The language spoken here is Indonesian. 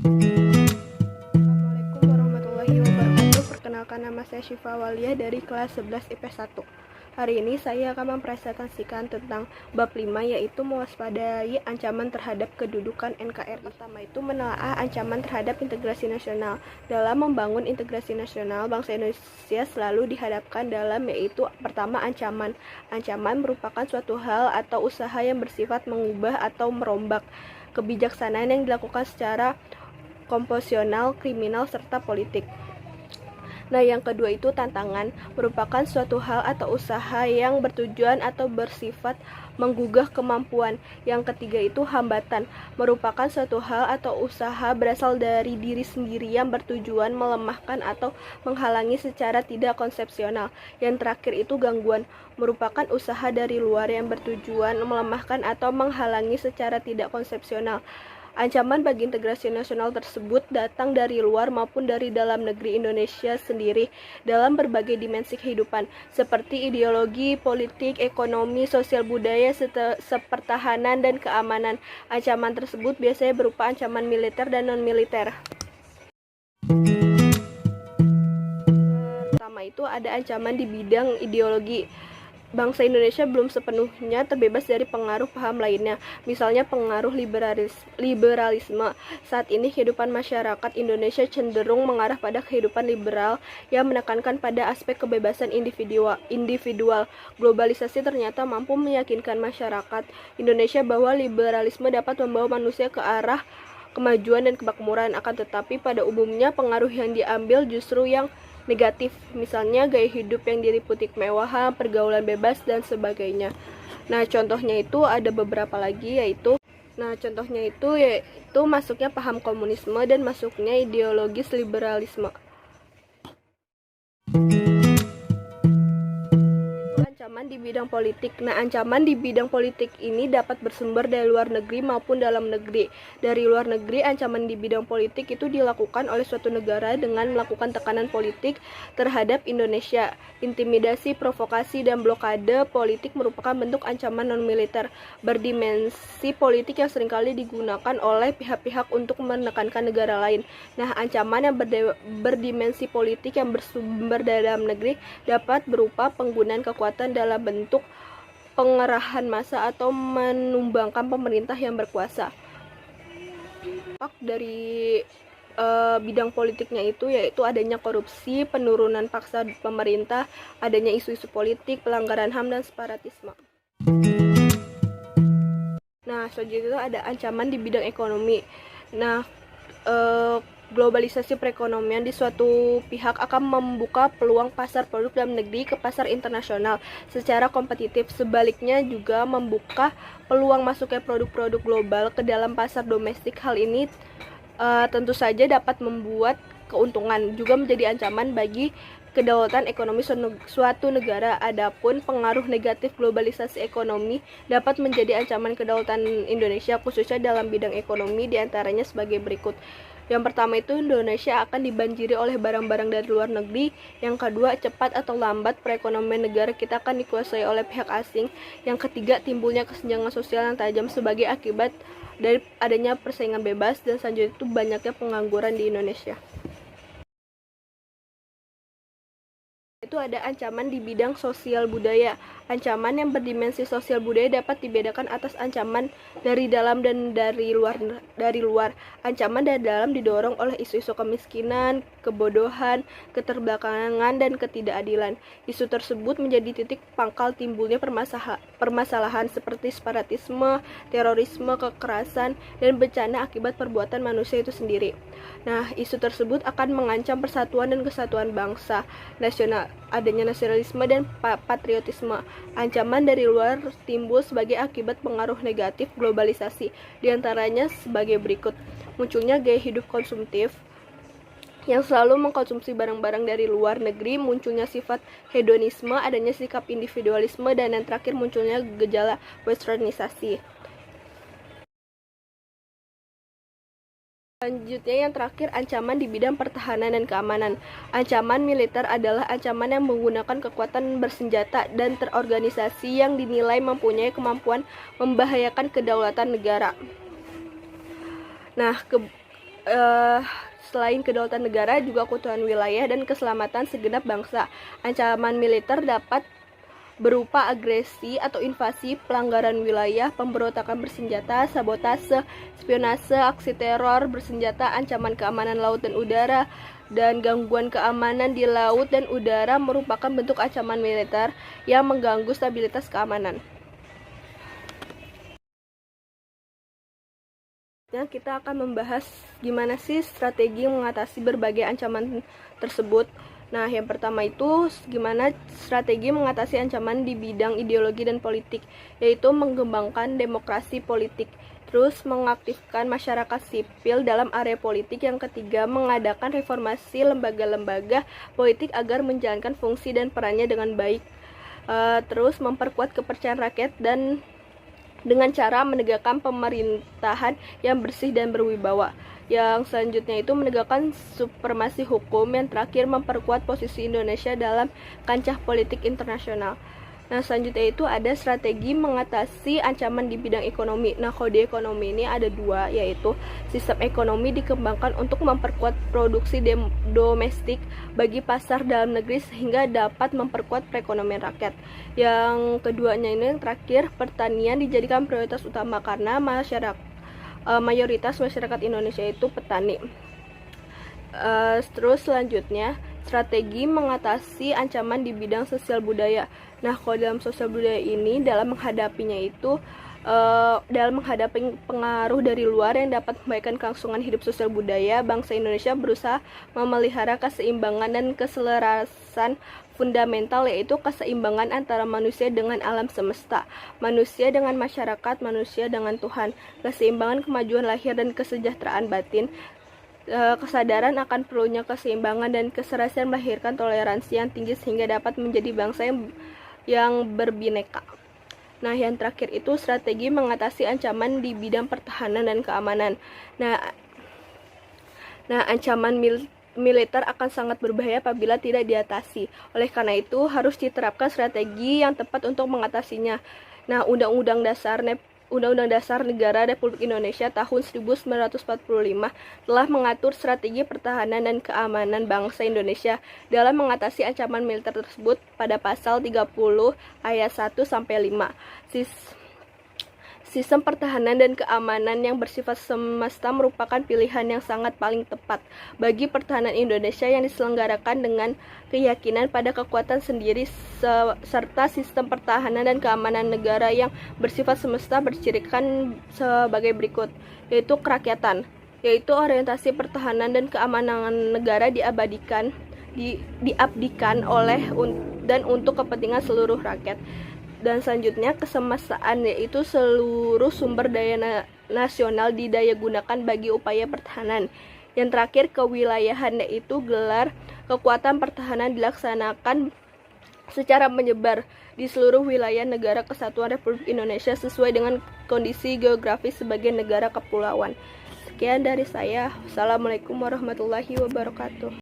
Assalamualaikum warahmatullahi wabarakatuh. Perkenalkan, nama saya Syifa Walia dari kelas 11 IP 1. Hari ini saya akan mempresentasikan tentang bab 5, yaitu mewaspadai ancaman terhadap kedudukan NKRI. Pertama itu menelaah ancaman terhadap integrasi nasional. Dalam membangun integrasi nasional, bangsa Indonesia selalu dihadapkan dalam, yaitu pertama ancaman. Ancaman merupakan suatu hal atau usaha yang bersifat mengubah atau merombak kebijaksanaan yang dilakukan secara komposisional, kriminal, serta politik. Nah, yang kedua itu tantangan, merupakan suatu hal atau usaha yang bertujuan atau bersifat menggugah kemampuan. Yang ketiga itu hambatan, merupakan suatu hal atau usaha berasal dari diri sendiri yang bertujuan melemahkan atau menghalangi secara tidak konsepsional. Yang terakhir itu gangguan, merupakan usaha dari luar yang bertujuan melemahkan atau menghalangi secara tidak konsepsional. Ancaman bagi integrasi nasional tersebut datang dari luar maupun dari dalam negeri Indonesia sendiri dalam berbagai dimensi kehidupan, seperti ideologi, politik, ekonomi, sosial budaya, sepertahanan, dan keamanan. Ancaman tersebut biasanya berupa ancaman militer dan non-militer. Pertama itu ada ancaman di bidang ideologi. Bangsa Indonesia belum sepenuhnya terbebas dari pengaruh paham lainnya, misalnya pengaruh liberalisme. Saat ini kehidupan masyarakat Indonesia cenderung mengarah pada kehidupan liberal yang menekankan pada aspek kebebasan individual. Globalisasi ternyata mampu meyakinkan masyarakat Indonesia bahwa liberalisme dapat membawa manusia ke arah kemajuan dan kemakmuran, akan tetapi pada umumnya pengaruh yang diambil justru yang negatif, misalnya gaya hidup yang diliputi kemewahan, pergaulan bebas, dan sebagainya. Nah, contohnya itu ada beberapa lagi, yaitu masuknya paham komunisme dan masuknya ideologis liberalisme. Ancaman di bidang politik. Nah, ancaman di bidang politik ini dapat bersumber dari luar negeri maupun dalam negeri. Dari luar negeri, ancaman di bidang politik itu dilakukan oleh suatu negara dengan melakukan tekanan politik terhadap Indonesia. Intimidasi, provokasi, dan blokade politik merupakan bentuk ancaman non-militer berdimensi politik yang seringkali digunakan oleh pihak-pihak untuk menekankan negara lain. Nah, ancaman yang berdimensi politik yang bersumber dari dalam negeri dapat berupa penggunaan kekuatan dalam bentuk pengerahan massa atau menumbangkan pemerintah yang berkuasa. Dari bidang politiknya itu yaitu adanya korupsi, penurunan paksa pemerintah, adanya isu-isu politik, pelanggaran HAM, dan separatisme. Nah, selanjutnya ada ancaman di bidang ekonomi. Nah, globalisasi perekonomian di suatu pihak akan membuka peluang pasar produk dalam negeri ke pasar internasional secara kompetitif. Sebaliknya juga membuka peluang masuknya produk-produk global ke dalam pasar domestik. Hal ini tentu saja dapat membuat keuntungan, juga menjadi ancaman bagi kedaulatan ekonomi suatu negara. Adapun pengaruh negatif globalisasi ekonomi dapat menjadi ancaman kedaulatan Indonesia, khususnya dalam bidang ekonomi, diantaranya sebagai berikut. Yang pertama itu Indonesia akan dibanjiri oleh barang-barang dari luar negeri. Yang kedua, cepat atau lambat perekonomian negara kita akan dikuasai oleh pihak asing. Yang ketiga, timbulnya kesenjangan sosial yang tajam sebagai akibat dari adanya persaingan bebas. Dan selanjutnya itu banyaknya pengangguran di Indonesia. Itu ada ancaman di bidang sosial budaya. Ancaman yang berdimensi sosial budaya dapat dibedakan atas ancaman dari dalam dan dari luar. Ancaman dari dalam didorong oleh isu-isu kemiskinan, kebodohan, keterbelakangan, dan ketidakadilan. Isu tersebut menjadi titik pangkal timbulnya permasalahan seperti separatisme, terorisme, kekerasan, dan bencana akibat perbuatan manusia itu sendiri. Nah, isu tersebut akan mengancam persatuan dan kesatuan bangsa nasional, adanya nasionalisme dan patriotisme. Ancaman dari luar timbul sebagai akibat pengaruh negatif globalisasi, diantaranya sebagai berikut: munculnya gaya hidup konsumtif yang selalu mengkonsumsi barang-barang dari luar negeri, munculnya sifat hedonisme, adanya sikap individualisme, dan yang terakhir munculnya gejala westernisasi. Selanjutnya yang terakhir, ancaman di bidang pertahanan dan keamanan. Ancaman militer adalah ancaman yang menggunakan kekuatan bersenjata dan terorganisasi yang dinilai mempunyai kemampuan membahayakan kedaulatan negara. Nah, selain kedaulatan negara juga keutuhan wilayah dan keselamatan segenap bangsa. Ancaman militer dapat berupa agresi atau invasi, pelanggaran wilayah, pemberontakan bersenjata, sabotase, spionase, aksi teror bersenjata, ancaman keamanan laut dan udara, dan gangguan keamanan di laut dan udara merupakan bentuk ancaman militer yang mengganggu stabilitas keamanan. Kita akan membahas gimana sih strategi mengatasi berbagai ancaman tersebut. Nah, yang pertama itu gimana strategi mengatasi ancaman di bidang ideologi dan politik, yaitu mengembangkan demokrasi politik, terus mengaktifkan masyarakat sipil dalam area politik. Yang ketiga, mengadakan reformasi lembaga-lembaga politik agar menjalankan fungsi dan perannya dengan baik, terus memperkuat kepercayaan rakyat dan dengan cara menegakkan pemerintahan yang bersih dan berwibawa. Yang selanjutnya itu menegakkan supremasi hukum. Yang terakhir, memperkuat posisi Indonesia dalam kancah politik internasional. Nah, selanjutnya itu ada strategi mengatasi ancaman di bidang ekonomi. Nah, kalau di ekonomi ini ada dua, yaitu sistem ekonomi dikembangkan untuk memperkuat produksi domestik bagi pasar dalam negeri sehingga dapat memperkuat perekonomian rakyat. Yang keduanya ini yang terakhir, pertanian dijadikan prioritas utama karena mayoritas masyarakat Indonesia itu petani. Terus selanjutnya, strategi mengatasi ancaman di bidang sosial budaya. Nah, kalau dalam sosial budaya ini, dalam menghadapinya itu dalam menghadapi pengaruh dari luar yang dapat membahayakan kelangsungan hidup sosial budaya, bangsa Indonesia berusaha memelihara keseimbangan dan keselarasan fundamental, yaitu keseimbangan antara manusia dengan alam semesta, manusia dengan masyarakat, manusia dengan Tuhan, keseimbangan kemajuan lahir dan kesejahteraan batin, kesadaran akan perlunya keseimbangan dan keserasian melahirkan toleransi yang tinggi sehingga dapat menjadi bangsa yang berbineka. Nah, yang terakhir itu strategi mengatasi ancaman di bidang pertahanan dan keamanan. Nah, ancaman militer akan sangat berbahaya apabila tidak diatasi. Oleh karena itu, harus diterapkan strategi yang tepat untuk mengatasinya. Nah, Undang-Undang Dasar Negara Republik Indonesia tahun 1945 telah mengatur strategi pertahanan dan keamanan bangsa Indonesia dalam mengatasi ancaman militer tersebut pada pasal 30 ayat 1 sampai 5. Sistem pertahanan dan keamanan yang bersifat semesta merupakan pilihan yang sangat paling tepat bagi pertahanan Indonesia yang diselenggarakan dengan keyakinan pada kekuatan sendiri, serta sistem pertahanan dan keamanan negara yang bersifat semesta bercirikan sebagai berikut, yaitu kerakyatan, yaitu orientasi pertahanan dan keamanan negara diabdikan oleh dan untuk kepentingan seluruh rakyat. Dan selanjutnya, kesemestaan, yaitu seluruh sumber daya nasional didaya gunakan bagi upaya pertahanan. Yang terakhir, kewilayahan, yaitu gelar kekuatan pertahanan dilaksanakan secara menyebar di seluruh wilayah negara kesatuan Republik Indonesia sesuai dengan kondisi geografis sebagai negara kepulauan. Sekian dari saya. Wassalamualaikum warahmatullahi wabarakatuh.